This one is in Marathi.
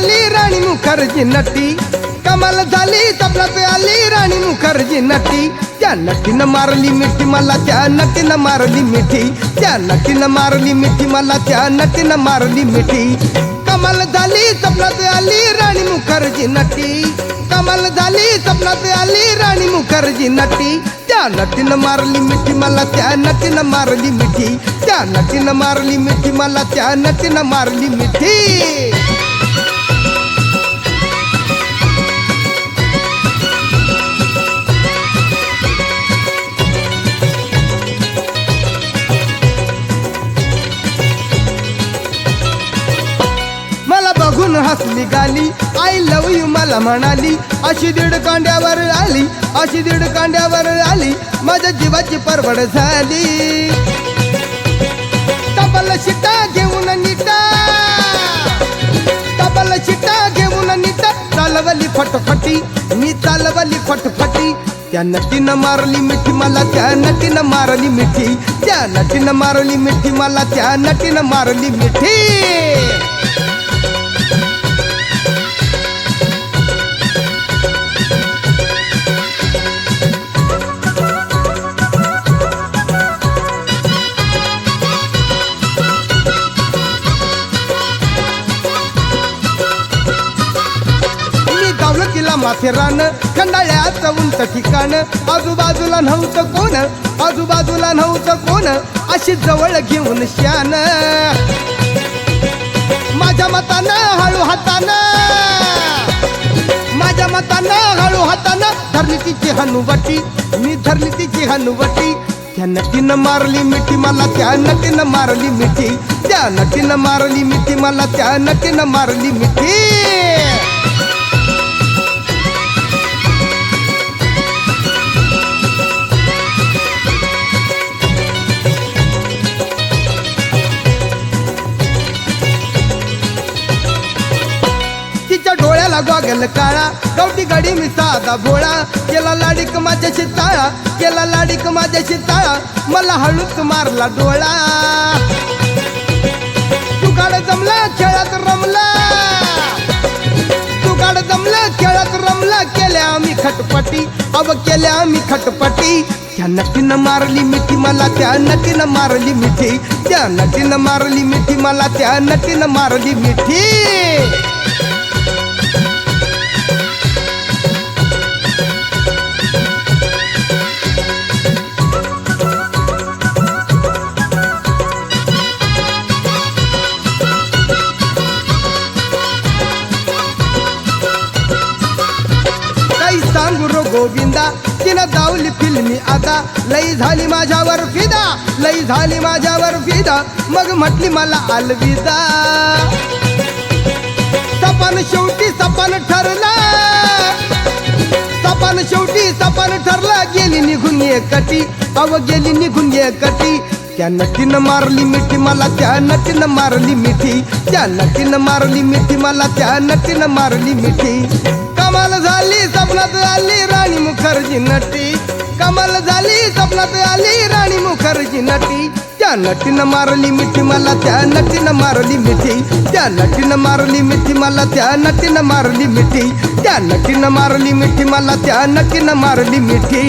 आली राणी मुखर्जी नटी, कमाल झाली स्वप्नात आली राणी मुखर्जी नटी. त्या नटीनं मारली मिठी मला, त्या नटीनं मारली मिठी, त्या नटीनं मारली मिठी मला, त्या नटीनं मारली मिठी. कमाल झाली स्वप्नात आली राणी मुखर्जी नटी, कमाल झाली स्वप्नात आली राणी मुखर्जी नटी. त्या नटीनं मारली मिठी मला, त्या नटीनं मारली मिठी, त्या नटीनं मारली मिठी मला, त्या नटीनं मारली मिठी. बघून हसली गाली, आय लव यू मला म्हणाली. अशी दीड कांड्यावर आली, अशी दीड कांड्यावर आली, माझ्या जीवाची परवड झाली. तबल शिटा घेऊन नीटा, तबल शिटा घेऊन नीटा, चालवली फटफटी, मी चालवली फटफटी. त्या नटीनं मारली मिठी मला, त्या नटीनं मारली मिठी, त्या नटीनं मारली मिठी मला, त्या नटीनं मारली मिठी. माथेरान खंडाळ्याचं उंच ठिकाण, आजूबाजूला नव्हतं कोण, आजूबाजूला नव्हतं कोण, अशी जवळ घेऊन शान. माझ्या मतानं हळू हातानं, माझ्या मतानं हळू हातानं धरली तिची हनुवटी, मी धरली तिची हनुवटी. त्या नटीनं मारली मिठी मला, त्या नटीनं मारली मिठी, त्या नटीनं मारली मिठी मला, त्या नटीनं मारली मिठी. गॉगल काळा, गवटी गडी मी साधा भोळा, केला लाडीक माझ्याशी ताळा, केला लाडीक माझ्याशी ताळा, मला हळूच मारला डोळा. तुगाड जमला खेळात रमला, तुगाड जमला खेळात रमला, केल्या आम्ही खटपटी, अव केल्या आम्ही खटपटी. त्या नटीनं मारली मिठी मला, त्या नटीनं मारली मिठी, त्या नटीनं मारली मिठी मला, त्या नटीनं मारली मिठी. गोविंदा तिनं दावली फिल्मी आता, लई झाली माझ्यावर फिदा, लई झाली माझ्यावर फिदा, मग म्हटली मला अलविदा. सपन शेवटी सपन ठरला, सपन शेवटी सपन ठरला, गेली निघून एकटी, अव गेली निघून एकटी. त्या नटीनं मारली मिठी मला, त्या नटीनं मारली मिठी, त्या नटीनं मारली मिठी मला, त्या नटीनं मारली मिठी. कमाल झाली स्वप्नात आली राणी मुखर्जी नटी, कमाल झाली स्वप्नात आली राणी मुखर्जी नटी. त्या नटीनं मारली मिठी मला, त्या नटीनं मारली मिठी, त्या नटीनं मारली मिठी मला, त्या नटीनं मारली मिठी, त्या नटीनं मारली मिठी मला, त्या नटीनं मारली मिठी.